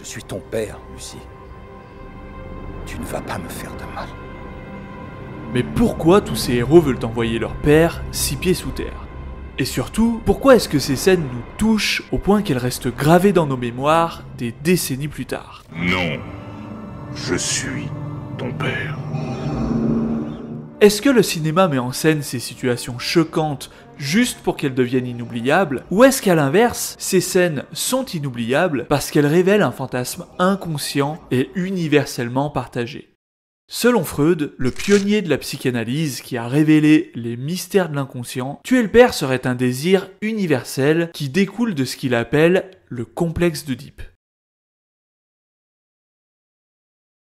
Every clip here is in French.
suis ton père, Lucie. Tu ne vas pas me faire de mal. Mais pourquoi tous ces héros veulent envoyer leur père 6 pieds sous terre? Et surtout, pourquoi est-ce que ces scènes nous touchent au point qu'elles restent gravées dans nos mémoires des décennies plus tard? Non, je suis ton père. Est-ce que le cinéma met en scène ces situations choquantes juste pour qu'elles deviennent inoubliables? Ou est-ce qu'à l'inverse, ces scènes sont inoubliables parce qu'elles révèlent un fantasme inconscient et universellement partagé? Selon Freud, le pionnier de la psychanalyse qui a révélé les mystères de l'inconscient, tuer le père serait un désir universel qui découle de ce qu'il appelle le complexe d'Oedipe.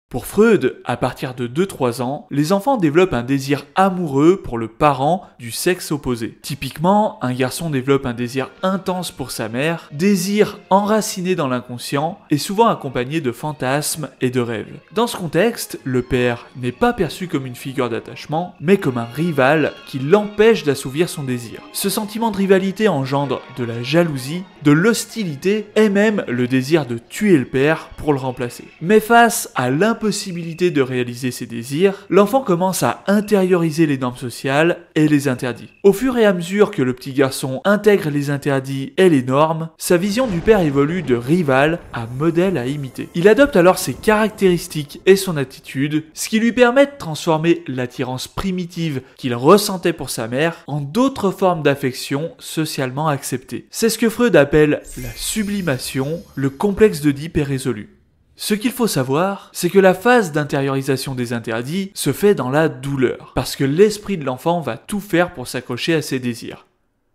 Pour Freud, à partir de 2-3 ans, les enfants développent un désir amoureux pour le parent du sexe opposé. Typiquement, un garçon développe un désir intense pour sa mère, désir enraciné dans l'inconscient et souvent accompagné de fantasmes et de rêves. Dans ce contexte, le père n'est pas perçu comme une figure d'attachement, mais comme un rival qui l'empêche d'assouvir son désir. Ce sentiment de rivalité engendre de la jalousie, de l'hostilité et même le désir de tuer le père pour le remplacer. Mais face à l'impossibilité de réaliser ses désirs, l'enfant commence à intérioriser les normes sociales et les interdits. Au fur et à mesure que le petit garçon intègre les interdits et les normes, sa vision du père évolue de rival à modèle à imiter. Il adopte alors ses caractéristiques et son attitude, ce qui lui permet de transformer l'attirance primitive qu'il ressentait pour sa mère en d'autres formes d'affection socialement acceptées. C'est ce que Freud appelle la sublimation, le complexe d'Oedipe est résolu. Ce qu'il faut savoir, c'est que la phase d'intériorisation des interdits se fait dans la douleur, parce que l'esprit de l'enfant va tout faire pour s'accrocher à ses désirs.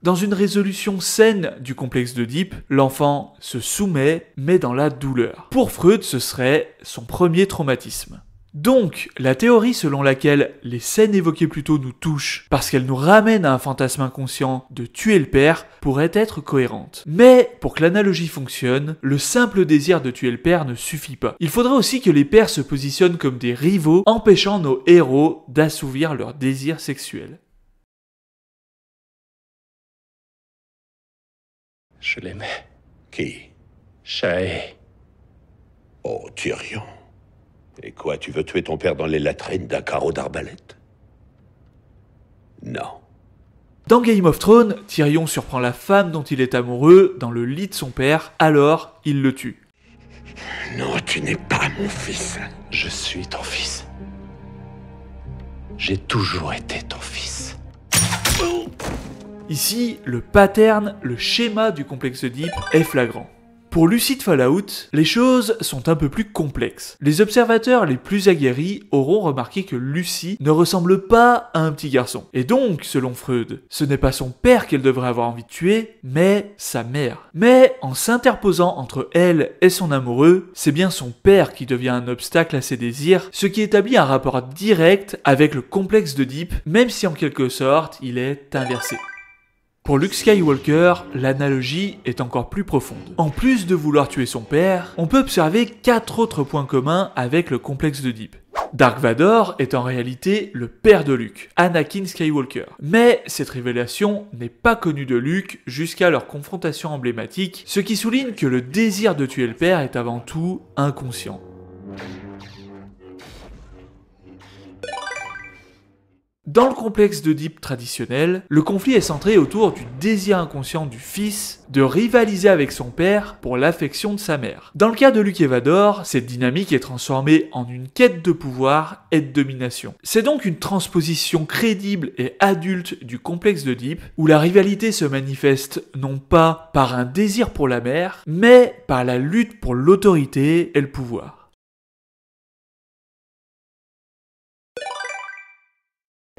Dans une résolution saine du complexe d'Oedipe, l'enfant se soumet, mais dans la douleur. Pour Freud, ce serait son premier traumatisme. Donc, la théorie selon laquelle les scènes évoquées plus tôt nous touchent parce qu'elles nous ramènent à un fantasme inconscient de tuer le père pourrait être cohérente. Mais, pour que l'analogie fonctionne, le simple désir de tuer le père ne suffit pas. Il faudrait aussi que les pères se positionnent comme des rivaux, empêchant nos héros d'assouvir leurs désirs sexuels. Je l'aimais. Qui? Shae. Oh, Tyrion. Et quoi, tu veux tuer ton père dans les latrines d'un carreau d'arbalète? Non. Dans Game of Thrones, Tyrion surprend la femme dont il est amoureux dans le lit de son père, alors il le tue. Non, tu n'es pas mon fils. Je suis ton fils. J'ai toujours été ton fils. Ici, le pattern, le schéma du complexe d'Oedipe est flagrant. Pour Lucie de Fallout, les choses sont un peu plus complexes. Les observateurs les plus aguerris auront remarqué que Lucie ne ressemble pas à un petit garçon. Et donc, selon Freud, ce n'est pas son père qu'elle devrait avoir envie de tuer, mais sa mère. Mais en s'interposant entre elle et son amoureux, c'est bien son père qui devient un obstacle à ses désirs, ce qui établit un rapport direct avec le complexe d'Oedipe, même si en quelque sorte, il est inversé. Pour Luke Skywalker, l'analogie est encore plus profonde. En plus de vouloir tuer son père, on peut observer 4 autres points communs avec le complexe d'Oedipe. Dark Vador est en réalité le père de Luke, Anakin Skywalker. Mais cette révélation n'est pas connue de Luke jusqu'à leur confrontation emblématique, ce qui souligne que le désir de tuer le père est avant tout inconscient. Dans le complexe d'Oedipe traditionnel, le conflit est centré autour du désir inconscient du fils de rivaliser avec son père pour l'affection de sa mère. Dans le cas de Luke et Vador, cette dynamique est transformée en une quête de pouvoir et de domination. C'est donc une transposition crédible et adulte du complexe d'Oedipe, où la rivalité se manifeste non pas par un désir pour la mère, mais par la lutte pour l'autorité et le pouvoir.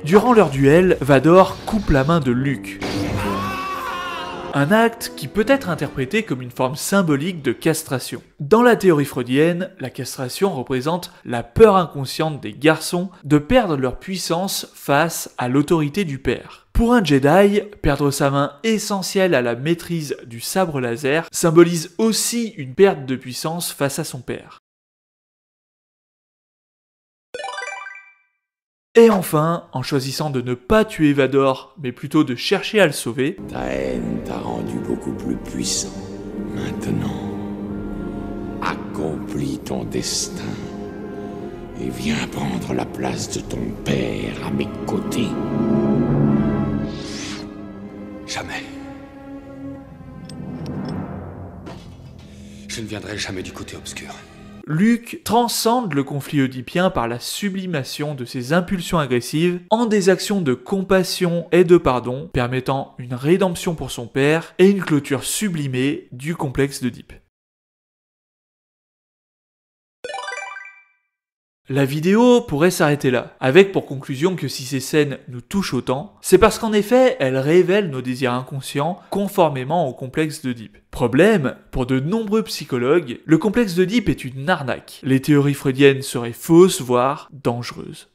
Durant leur duel, Vador coupe la main de Luke. Un acte qui peut être interprété comme une forme symbolique de castration. Dans la théorie freudienne, la castration représente la peur inconsciente des garçons de perdre leur puissance face à l'autorité du père. Pour un Jedi, perdre sa main essentielle à la maîtrise du sabre laser symbolise aussi une perte de puissance face à son père. Et enfin, en choisissant de ne pas tuer Vador, mais plutôt de chercher à le sauver, ta haine t'a rendu beaucoup plus puissant. Maintenant, à Accomplis ton destin et viens prendre la place de ton père à mes côtés. Jamais. Je ne viendrai jamais du côté obscur. Luke transcende le conflit oedipien par la sublimation de ses impulsions agressives en des actions de compassion et de pardon, permettant une rédemption pour son père et une clôture sublimée du complexe d'Oedipe. La vidéo pourrait s'arrêter là, avec pour conclusion que si ces scènes nous touchent autant, c'est parce qu'en effet, elles révèlent nos désirs inconscients conformément au complexe d'Oedipe. Problème, pour de nombreux psychologues, le complexe d'Oedipe est une arnaque. Les théories freudiennes seraient fausses, voire dangereuses.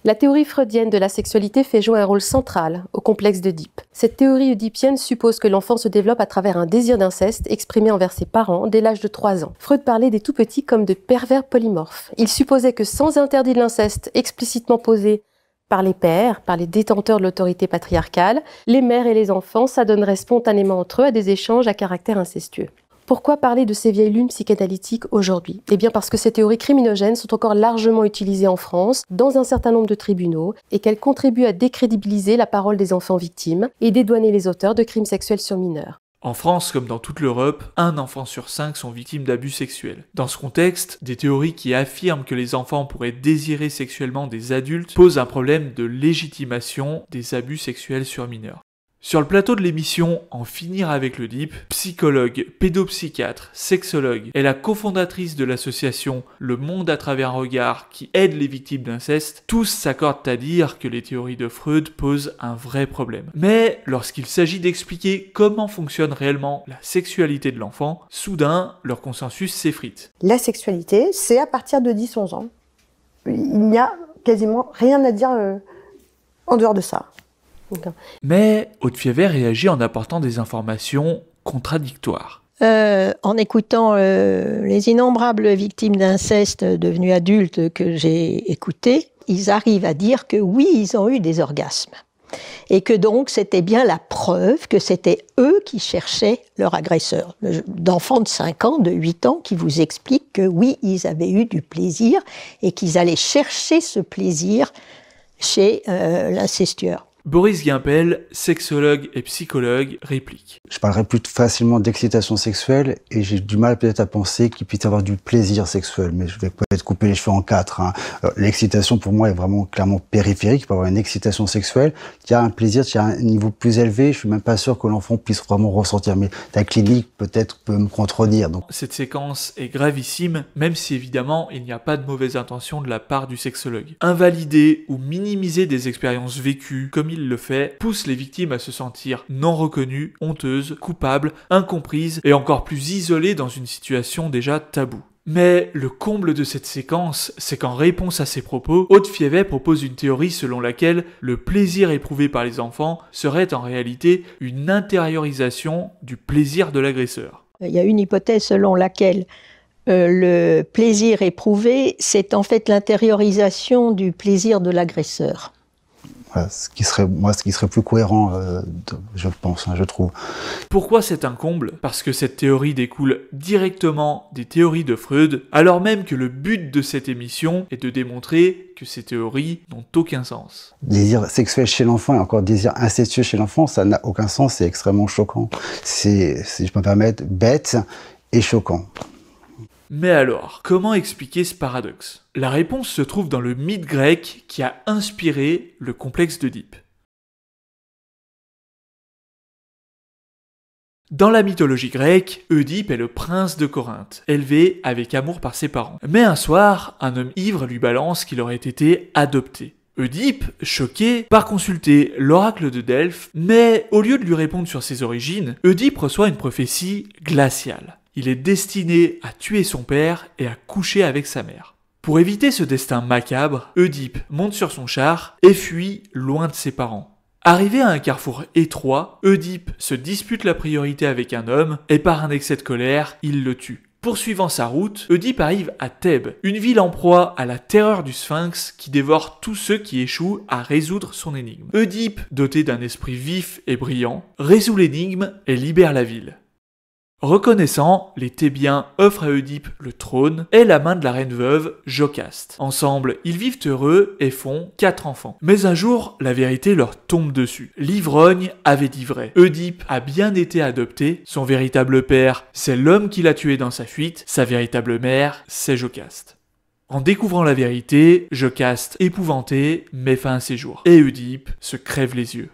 La théorie freudienne de la sexualité fait jouer un rôle central au complexe d'Oedipe. Cette théorie oedipienne suppose que l'enfant se développe à travers un désir d'inceste exprimé envers ses parents dès l'âge de 3 ans. Freud parlait des tout-petits comme de pervers polymorphes. Il supposait que sans interdit de l'inceste explicitement posé par les pères, par les détenteurs de l'autorité patriarcale, les mères et les enfants s'adonneraient spontanément entre eux à des échanges à caractère incestueux. Pourquoi parler de ces vieilles lunes psychanalytiques aujourd'hui? Eh bien parce que ces théories criminogènes sont encore largement utilisées en France, dans un certain nombre de tribunaux, et qu'elles contribuent à décrédibiliser la parole des enfants victimes et dédouaner les auteurs de crimes sexuels sur mineurs. En France, comme dans toute l'Europe, 1 enfant sur 5 sont victimes d'abus sexuels. Dans ce contexte, des théories qui affirment que les enfants pourraient désirer sexuellement des adultes posent un problème de légitimation des abus sexuels sur mineurs. Sur le plateau de l'émission En finir avec l'Oedipe, psychologue, pédopsychiatre, sexologue et la cofondatrice de l'association Le Monde à travers un regard qui aide les victimes d'inceste, tous s'accordent à dire que les théories de Freud posent un vrai problème. Mais lorsqu'il s'agit d'expliquer comment fonctionne réellement la sexualité de l'enfant, soudain, leur consensus s'effrite. La sexualité, c'est à partir de 10-11 ans. Il n'y a quasiment rien à dire en dehors de ça. Mais Hautefiever réagit en apportant des informations contradictoires. En écoutant les innombrables victimes d'inceste devenues adultes que j'ai écoutées, ils arrivent à dire que oui, ils ont eu des orgasmes. Et que donc c'était bien la preuve que c'était eux qui cherchaient leur agresseur. D'enfants de 5 ans, de 8 ans, qui vous expliquent que oui, ils avaient eu du plaisir et qu'ils allaient chercher ce plaisir chez l'incestueur. Boris Gimpel, sexologue et psychologue, réplique. Je parlerai plus facilement d'excitation sexuelle et j'ai du mal peut-être à penser qu'il puisse y avoir du plaisir sexuel, mais je vais peut-être couper les cheveux en 4. L'excitation pour moi est vraiment clairement périphérique. Il peut y avoir une excitation sexuelle, il y a un plaisir, il y a un niveau plus élevé, je suis même pas sûr que l'enfant puisse vraiment ressentir, mais la clinique peut-être peut me contredire. Donc. Cette séquence est gravissime, même si évidemment il n'y a pas de mauvaise intention de la part du sexologue. Invalider ou minimiser des expériences vécues, comme il le fait, pousse les victimes à se sentir non reconnues, honteuses, coupables, incomprises et encore plus isolées dans une situation déjà taboue. Mais le comble de cette séquence, c'est qu'en réponse à ces propos, Hautefiever propose une théorie selon laquelle le plaisir éprouvé par les enfants serait en réalité une intériorisation du plaisir de l'agresseur. Il y a une hypothèse selon laquelle le plaisir éprouvé, c'est en fait l'intériorisation du plaisir de l'agresseur. Voilà, ce qui serait plus cohérent, je pense, je trouve. Pourquoi c'est un comble? Parce que cette théorie découle directement des théories de Freud, alors même que le but de cette émission est de démontrer que ces théories n'ont aucun sens. Désir sexuel chez l'enfant et encore désir incestueux chez l'enfant, ça n'a aucun sens, c'est extrêmement choquant. C'est, si je peux me permettre, bête et choquant. Mais alors, comment expliquer ce paradoxe? La réponse se trouve dans le mythe grec qui a inspiré le complexe d'Oedipe. Dans la mythologie grecque, Oedipe est le prince de Corinthe, élevé avec amour par ses parents. Mais un soir, un homme ivre lui balance qu'il aurait été adopté. Oedipe, choqué, part consulter l'oracle de Delphes, mais au lieu de lui répondre sur ses origines, Oedipe reçoit une prophétie glaciale. Il est destiné à tuer son père et à coucher avec sa mère. Pour éviter ce destin macabre, Oedipe monte sur son char et fuit loin de ses parents. Arrivé à un carrefour étroit, Oedipe se dispute la priorité avec un homme et par un excès de colère, il le tue. Poursuivant sa route, Oedipe arrive à Thèbes, une ville en proie à la terreur du Sphinx qui dévore tous ceux qui échouent à résoudre son énigme. Oedipe, doté d'un esprit vif et brillant, résout l'énigme et libère la ville. Reconnaissant, les Thébiens offrent à Oedipe le trône et la main de la reine veuve Jocaste. Ensemble, ils vivent heureux et font 4 enfants. Mais un jour, la vérité leur tombe dessus. L'ivrogne avait dit vrai. Oedipe a bien été adopté, son véritable père, c'est l'homme qui l'a tué dans sa fuite, sa véritable mère, c'est Jocaste. En découvrant la vérité, Jocaste, épouvanté, met fin à ses jours. Et Oedipe se crève les yeux.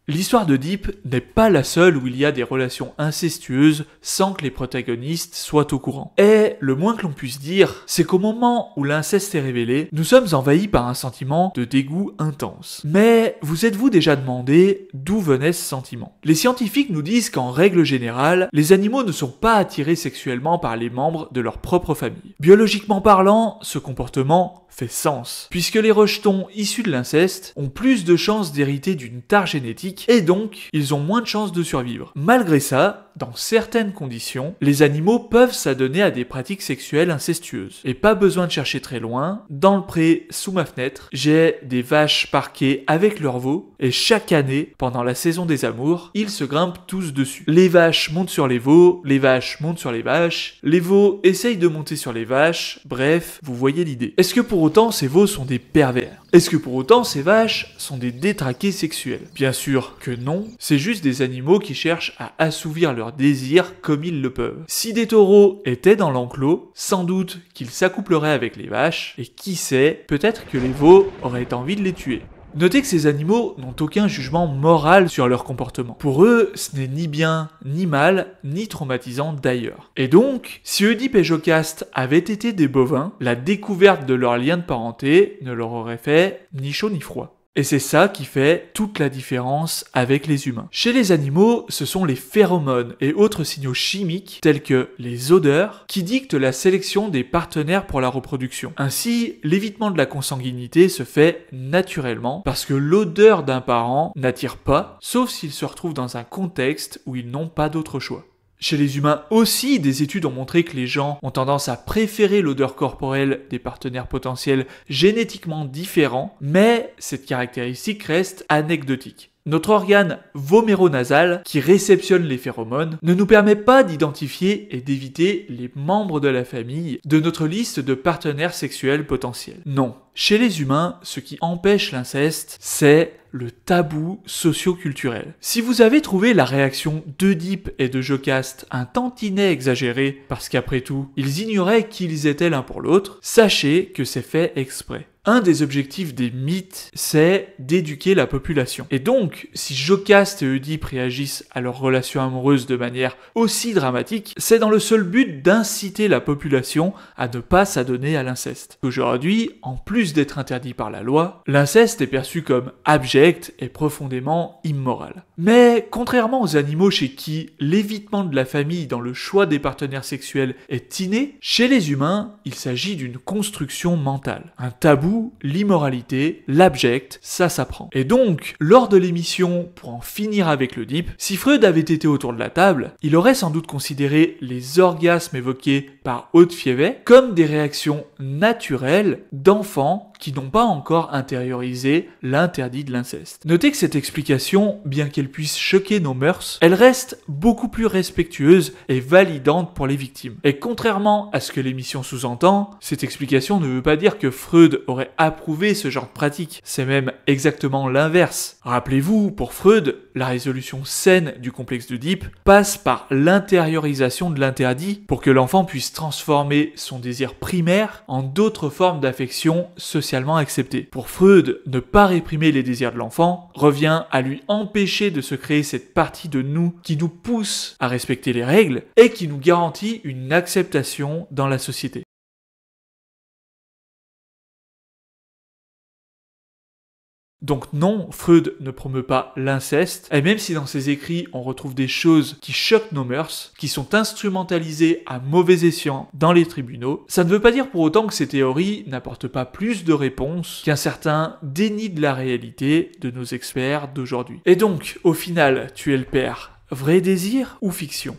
L'histoire d'Oedipe n'est pas la seule où il y a des relations incestueuses sans que les protagonistes soient au courant. Et le moins que l'on puisse dire, c'est qu'au moment où l'inceste est révélé, nous sommes envahis par un sentiment de dégoût intense. Mais vous êtes-vous déjà demandé d'où venait ce sentiment? Les scientifiques nous disent qu'en règle générale, les animaux ne sont pas attirés sexuellement par les membres de leur propre famille. Biologiquement parlant, ce comportement fait sens, puisque les rejetons issus de l'inceste ont plus de chances d'hériter d'une tare génétique et donc ils ont moins de chances de survivre. Malgré ça, dans certaines conditions, les animaux peuvent s'adonner à des pratiques sexuelles incestueuses. Et pas besoin de chercher très loin, dans le pré sous ma fenêtre, j'ai des vaches parquées avec leurs veaux et chaque année, pendant la saison des amours, ils se grimpent tous dessus. Les vaches montent sur les veaux, les vaches montent sur les vaches, les veaux essayent de monter sur les vaches, bref, vous voyez l'idée. Est-ce que pour autant ces veaux sont des pervers? Est-ce que pour autant ces vaches sont des détraqués sexuels? Bien sûr que non, c'est juste des animaux qui cherchent à assouvir leurs désirs comme ils le peuvent. Si des taureaux étaient dans l'enclos, sans doute qu'ils s'accoupleraient avec les vaches, et qui sait, peut-être que les veaux auraient envie de les tuer. Notez que ces animaux n'ont aucun jugement moral sur leur comportement. Pour eux, ce n'est ni bien, ni mal, ni traumatisant d'ailleurs. Et donc, si Oedipe et Jocaste avaient été des bovins, la découverte de leur lien de parenté ne leur aurait fait ni chaud ni froid. Et c'est ça qui fait toute la différence avec les humains. Chez les animaux, ce sont les phéromones et autres signaux chimiques, tels que les odeurs, qui dictent la sélection des partenaires pour la reproduction. Ainsi, l'évitement de la consanguinité se fait naturellement, parce que l'odeur d'un parent n'attire pas, sauf s'il se retrouve dans un contexte où ils n'ont pas d'autre choix. Chez les humains aussi, des études ont montré que les gens ont tendance à préférer l'odeur corporelle des partenaires potentiels génétiquement différents, mais cette caractéristique reste anecdotique. Notre organe voméronasal, qui réceptionne les phéromones, ne nous permet pas d'identifier et d'éviter les membres de la famille de notre liste de partenaires sexuels potentiels. Non. Chez les humains, ce qui empêche l'inceste, c'est le tabou socio-culturel. Si vous avez trouvé la réaction d'Oedipe et de Jocaste un tantinet exagérée, parce qu'après tout, ils ignoraient qui ils étaient l'un pour l'autre, sachez que c'est fait exprès. Un des objectifs des mythes, c'est d'éduquer la population. Et donc, si Jocaste et Oedipe réagissent à leur relation amoureuse de manière aussi dramatique, c'est dans le seul but d'inciter la population à ne pas s'adonner à l'inceste. Aujourd'hui, en plus d'être interdit par la loi, l'inceste est perçu comme abject et profondément immoral. Mais contrairement aux animaux chez qui l'évitement de la famille dans le choix des partenaires sexuels est inné, chez les humains, il s'agit d'une construction mentale. Un tabou, l'immoralité, l'abject, ça s'apprend. Et donc, lors de l'émission Pour en finir avec l'Oedipe, si Freud avait été autour de la table, il aurait sans doute considéré les orgasmes évoqués par Haute-Fiévet comme des réactions naturelles d'enfants qui n'ont pas encore intériorisé l'interdit de l'inceste. Notez que cette explication, bien qu'elle puisse choquer nos mœurs, elle reste beaucoup plus respectueuse et validante pour les victimes. Et contrairement à ce que l'émission sous-entend, cette explication ne veut pas dire que Freud aurait approuvé ce genre de pratique. C'est même exactement l'inverse. Rappelez-vous, pour Freud, la résolution saine du complexe d'Oedipe passe par l'intériorisation de l'interdit pour que l'enfant puisse transformer son désir primaire en d'autres formes d'affection socialement acceptées. Pour Freud, ne pas réprimer les désirs de l'enfant revient à lui empêcher de se créer cette partie de nous qui nous pousse à respecter les règles et qui nous garantit une acceptation dans la société. Donc non, Freud ne promeut pas l'inceste, et même si dans ses écrits on retrouve des choses qui choquent nos mœurs, qui sont instrumentalisées à mauvais escient dans les tribunaux, ça ne veut pas dire pour autant que ces théories n'apportent pas plus de réponses qu'un certain déni de la réalité de nos experts d'aujourd'hui. Et donc, au final, tuer le père, vrai désir ou fiction ?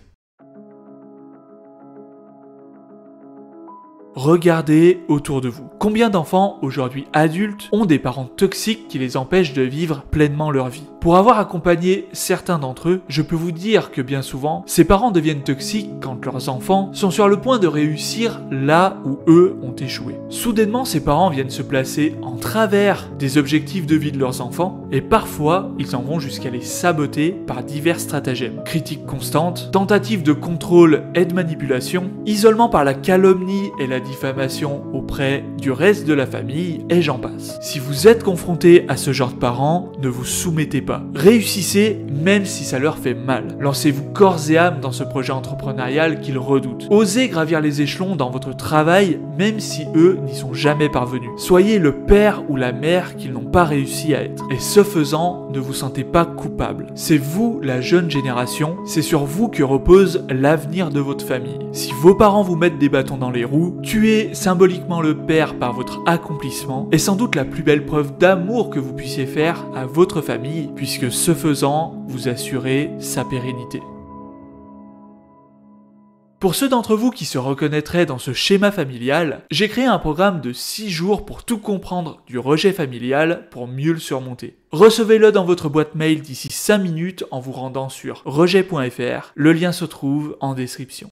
Regardez autour de vous. Combien d'enfants, aujourd'hui adultes, ont des parents toxiques qui les empêchent de vivre pleinement leur vie? Pour avoir accompagné certains d'entre eux, je peux vous dire que bien souvent, ces parents deviennent toxiques quand leurs enfants sont sur le point de réussir là où eux ont échoué. Soudainement, ces parents viennent se placer en travers des objectifs de vie de leurs enfants et parfois, ils en vont jusqu'à les saboter par divers stratagèmes. Critiques constantes, tentatives de contrôle et de manipulation, isolement par la calomnie et la diffamation auprès du reste de la famille, et j'en passe. Si vous êtes confronté à ce genre de parents, ne vous soumettez pas. Réussissez même si ça leur fait mal. Lancez-vous corps et âme dans ce projet entrepreneurial qu'ils redoutent. Osez gravir les échelons dans votre travail même si eux n'y sont jamais parvenus. Soyez le père ou la mère qu'ils n'ont pas réussi à être. Et ce faisant, ne vous sentez pas coupable. C'est vous, la jeune génération, c'est sur vous que repose l'avenir de votre famille. Si vos parents vous mettent des bâtons dans les roues, tuer symboliquement le père par votre accomplissement est sans doute la plus belle preuve d'amour que vous puissiez faire à votre famille, puisque ce faisant, vous assurez sa pérennité. Pour ceux d'entre vous qui se reconnaîtraient dans ce schéma familial, j'ai créé un programme de 6 jours pour tout comprendre du rejet familial pour mieux le surmonter. Recevez-le dans votre boîte mail d'ici 5 minutes en vous rendant sur rejet.fr, le lien se trouve en description.